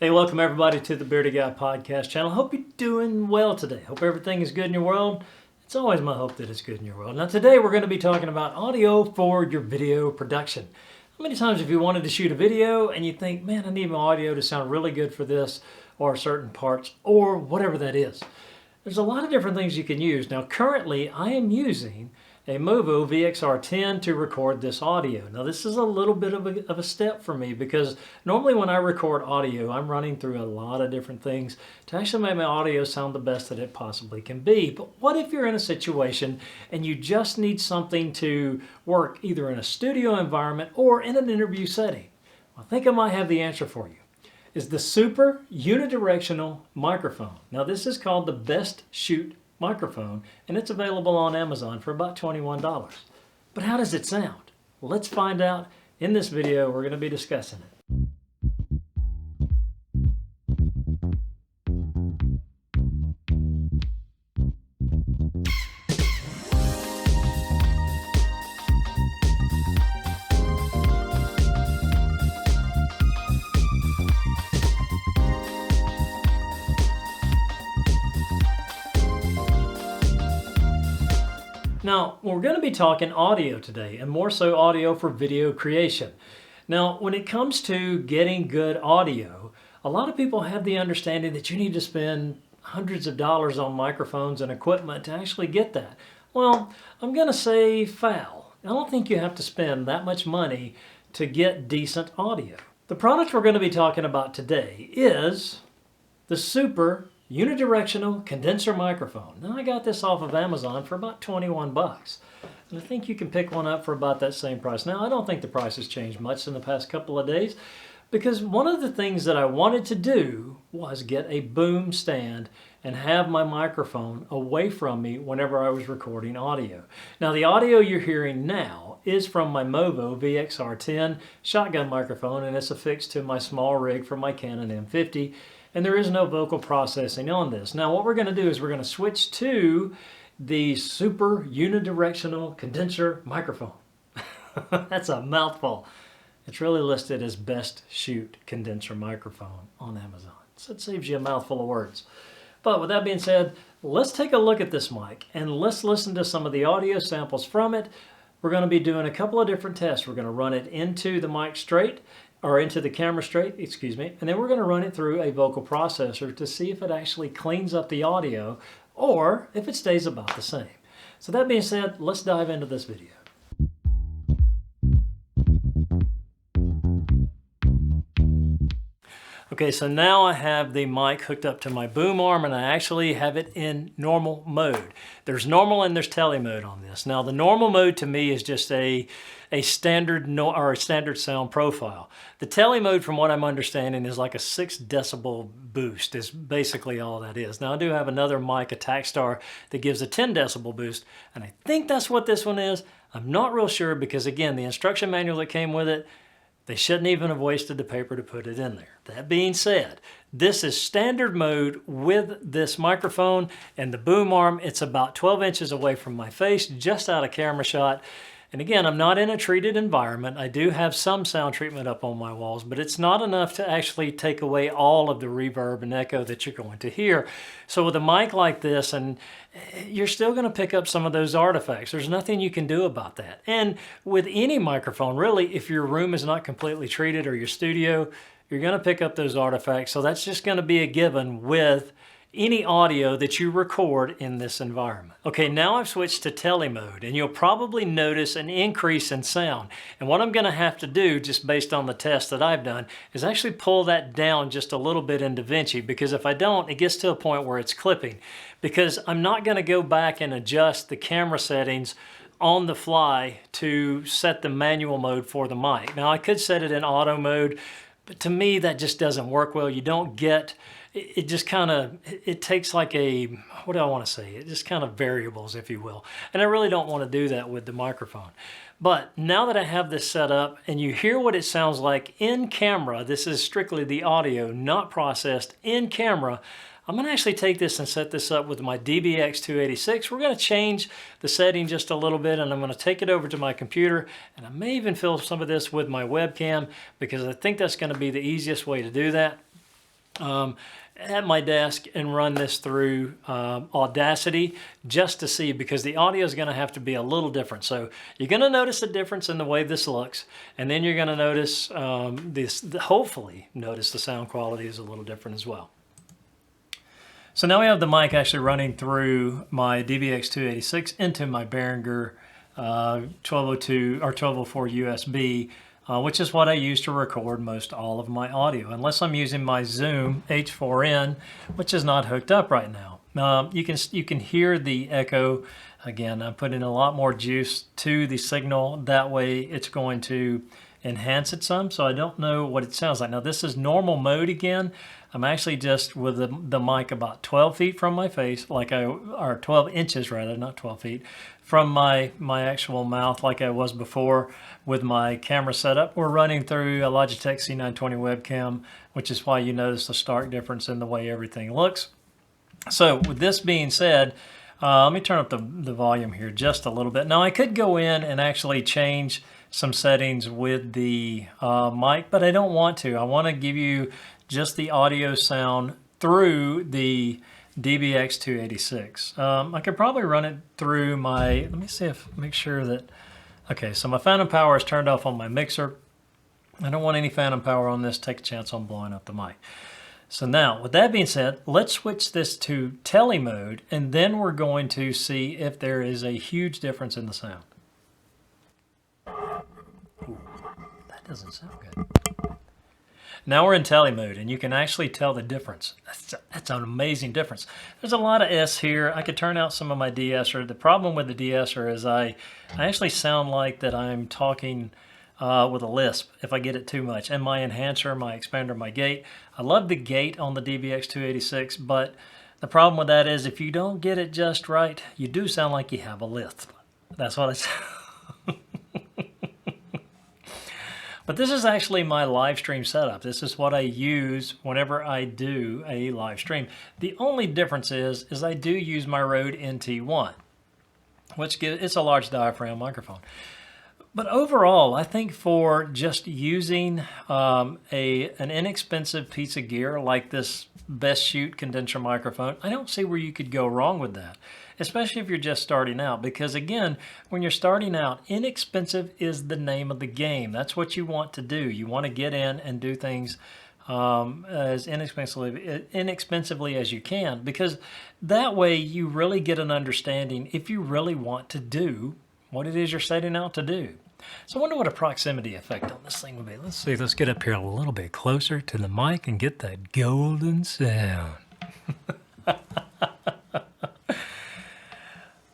Hey, welcome everybody to the Bearded Guy Podcast channel. Hope you're doing well today. Hope everything is good in your world. It's always my hope that it's good in your world. Now today we're going to be talking about audio for your video production. How many times have you wanted to shoot a video and you think, man, I need my audio to sound really good for this or certain parts or whatever that is? There's a lot of different things you can use. Now currently I am using a Movo VXR10 to record this audio. Now this is a little bit of a step for me because normally when I record audio, I'm running through a lot of different things to actually make my audio sound the best that it possibly can be. But what if you're in a situation and you just need something to work either in a studio environment or in an interview setting? Well, I think I might have the answer for you. Is the Super Unidirectional Microphone. Now this is called the Best Shoot microphone, and it's available on Amazon for about $21. But how does it sound? Well, let's find out in this video. We're going to be discussing it. Now, we're going to be talking audio today, and more so audio for video creation. Now, when it comes to getting good audio, a lot of people have the understanding that you need to spend hundreds of dollars on microphones and equipment to actually get that. Well, I'm going to say foul. I don't think you have to spend that much money to get decent audio. The product we're going to be talking about today is the Super Unidirectional Condenser Microphone. Now I got this off of Amazon for about 21 bucks. And I think you can pick one up for about that same price. Now I don't think the price has changed much in the past couple of days because one of the things that I wanted to do was get a boom stand and have my microphone away from me whenever I was recording audio. Now the audio you're hearing now is from my Movo VXR10 shotgun microphone, and it's affixed to my small rig for my Canon M50. And there is no vocal processing on this. Now what we're going to do is we're going to switch to the Super Unidirectional Condenser Microphone. That's a mouthful. It's really listed as Best Shoot Condenser Microphone on Amazon. So it saves you a mouthful of words. But with that being said, let's take a look at this mic and let's listen to some of the audio samples from it. We're going to be doing a couple of different tests. We're going to run it into the mic straight, or into the camera straight, excuse me, and then we're going to run it through a vocal processor to see if it actually cleans up the audio or if it stays about the same. So that being said, let's dive into this video. Okay, so now I have the mic hooked up to my boom arm and I actually have it in normal mode. There's normal and there's tele mode on this. Now the normal mode to me is just a standard standard sound profile. The tele mode, from what I'm understanding, is like a 6 decibel boost is basically all that is. Now I do have another mic, a Takstar, that gives a 10 decibel boost, and I think that's what this one is. I'm not real sure because again, the instruction manual that came with it, they shouldn't even have wasted the paper to put it in there. That being said, this is standard mode with this microphone and the boom arm. It's about 12 inches away from my face, just out of camera shot. And again, I'm not in a treated environment. I do have some sound treatment up on my walls, but it's not enough to actually take away all of the reverb and echo that you're going to hear. So with a mic like this, and you're still going to pick up some of those artifacts. There's nothing you can do about that. And with any microphone, really, if your room is not completely treated or your studio, you're going to pick up those artifacts. So that's just going to be a given with any audio that you record in this environment. Okay, now I've switched to tele mode, and you'll probably notice an increase in sound. And what I'm going to have to do, just based on the test that I've done, is actually pull that down just a little bit in DaVinci, because if I don't, it gets to a point where it's clipping. Because I'm not going to go back and adjust the camera settings on the fly to set the manual mode for the mic. Now I could set it in auto mode, but to me that just doesn't work well. You don't get, it just kind of, it takes like a, what do I want to say? It just kind of variables, if you will. And I really don't want to do that with the microphone. But now that I have this set up and you hear what it sounds like in camera, this is strictly the audio, not processed in camera, I'm going to actually take this and set this up with my DBX286. We're going to change the setting just a little bit, and I'm going to take it over to my computer, and I may even film some of this with my webcam because I think that's going to be the easiest way to do that. at my desk and run this through Audacity just to see, because the audio is going to have to be a little different. So you're going to notice a difference in the way this looks, and then you're going to notice hopefully notice the sound quality is a little different as well. So now we have the mic actually running through my DBX286 into my Behringer 1202 or 1204 USB, which is what I use to record most all of my audio, unless I'm using my Zoom H4n, which is not hooked up right now. You can hear the echo. Again, I'm putting a lot more juice to the signal. That way it's going to enhance it some, so I don't know what it sounds like. Now this is normal mode again. I'm actually just with the mic about 12 feet from my face, or 12 inches rather, not 12 feet, from my actual mouth like I was before with my camera setup. We're running through a Logitech C920 webcam, which is why you notice the stark difference in the way everything looks. So with this being said, let me turn up the volume here just a little bit. Now I could go in and actually change some settings with the mic, but I don't want to. I want to give you just the audio sound through the DBX286. I could probably run it through my, let me see make sure that, okay, so my phantom power is turned off on my mixer. I don't want any phantom power on this, take a chance on blowing up the mic. So now, with that being said, let's switch this to tele mode, and then we're going to see if there is a huge difference in the sound. Ooh, that doesn't sound good. Now we're in tele mode, and you can actually tell the difference. That's an amazing difference. There's a lot of S here. I could turn out some of my de-esser. The problem with the de-esser is I actually sound like that I'm talking with a lisp if I get it too much. And my enhancer, my expander, my gate. I love the gate on the DBX286, but the problem with that is if you don't get it just right, you do sound like you have a lisp. That's what it's. But this is actually my live stream setup. This is what I use whenever I do a live stream. The only difference is I do use my Rode NT1, which it's a large diaphragm microphone. But overall, I think for just using an inexpensive piece of gear like this Best Shoot condenser microphone, I don't see where you could go wrong with that, especially if you're just starting out. Because again, when you're starting out, inexpensive is the name of the game. That's what you want to do. You want to get in and do things as inexpensively as you can, because that way you really get an understanding if you really want to do what it is you're setting out to do. So I wonder what a proximity effect on this thing would be. Let's see, let's get up here a little bit closer to the mic and get that golden sound.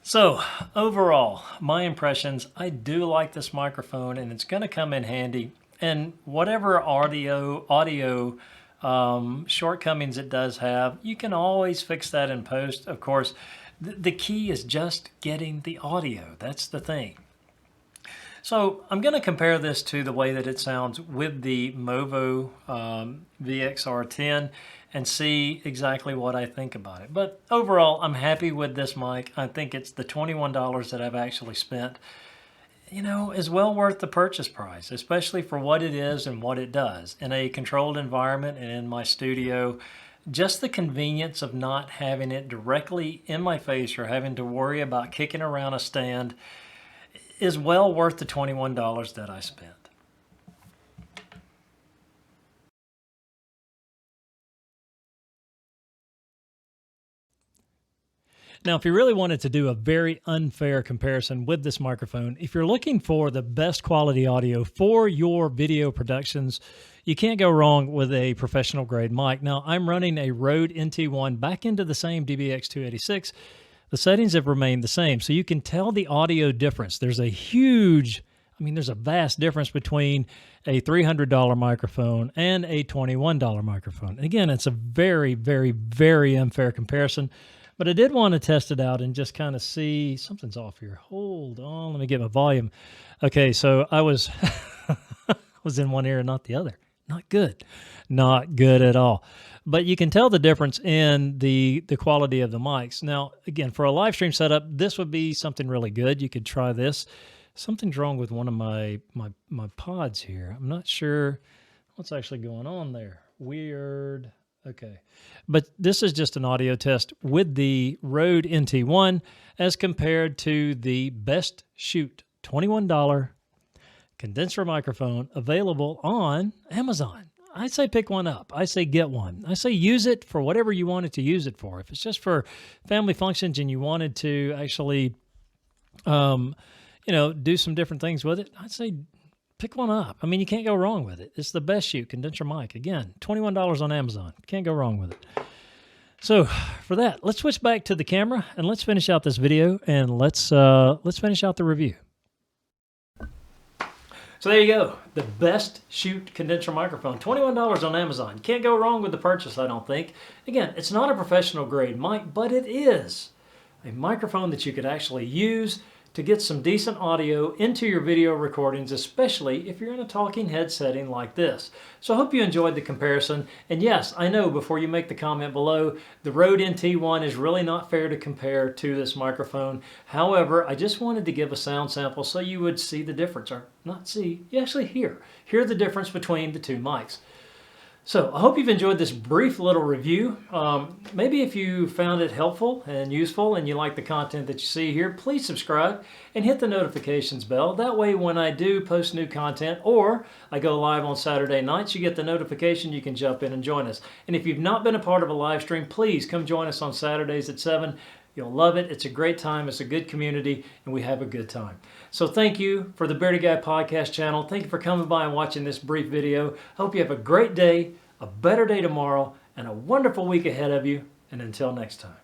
So overall, my impressions, I do like this microphone, and it's going to come in handy. And whatever audio shortcomings it does have, you can always fix that in post. Of course, the key is just getting the audio. That's the thing. So I'm going to compare this to the way that it sounds with the Movo VXR10 and see exactly what I think about it. But overall, I'm happy with this mic. I think it's the $21 that I've actually spent, you know, is well worth the purchase price, especially for what it is and what it does. In a controlled environment and in my studio, just the convenience of not having it directly in my face or having to worry about kicking around a stand is well worth the $21 that I spent. Now, if you really wanted to do a very unfair comparison with this microphone, if you're looking for the best quality audio for your video productions, you can't go wrong with a professional grade mic. Now, I'm running a Rode NT1 back into the same DBX286. The settings have remained the same, so you can tell the audio difference. There's a huge, there's a vast difference between a $300 microphone and a $21 microphone. And again, it's a very, very, very unfair comparison. But I did want to test it out and just kind of see, something's off here. Hold on, let me get my volume. Okay, so I was was in one ear and not the other. Not good. Not good at all. But you can tell the difference in the quality of the mics. Now, again, for a live stream setup, this would be something really good. You could try this. Something's wrong with one of my pods here. I'm not sure what's actually going on there. Weird. Okay. But this is just an audio test with the Rode NT1 as compared to the Best Shoot $21 condenser microphone available on Amazon. I say pick one up. I say get one. I say use it for whatever you wanted to use it for. If it's just for family functions and you wanted to actually, do some different things with it, I'd say pick one up. I mean, you can't go wrong with it. It's the Best Shoot condenser mic. Again, $21 on Amazon. Can't go wrong with it. So for that, let's switch back to the camera and let's finish out this video and let's finish out the review. So there you go, the Best Shoot condenser microphone, $21 on Amazon. Can't go wrong with the purchase, I don't think. Again, it's not a professional grade mic, but it is a microphone that you could actually use to get some decent audio into your video recordings, especially if you're in a talking head setting like this. So I hope you enjoyed the comparison. And yes, I know before you make the comment below, the Rode NT1 is really not fair to compare to this microphone. However, I just wanted to give a sound sample so you would see the difference, or not see, you actually hear the difference between the two mics. So I hope you've enjoyed this brief little review. Maybe if you found it helpful and useful and you like the content that you see here, please subscribe and hit the notifications bell. That way when I do post new content or I go live on Saturday nights, you get the notification, you can jump in and join us. And if you've not been a part of a live stream, please come join us on Saturdays at 7. You'll love it. It's a great time. It's a good community, and we have a good time. So thank you for the Bearded Guy Podcast channel. Thank you for coming by and watching this brief video. I hope you have a great day, a better day tomorrow, and a wonderful week ahead of you. And until next time.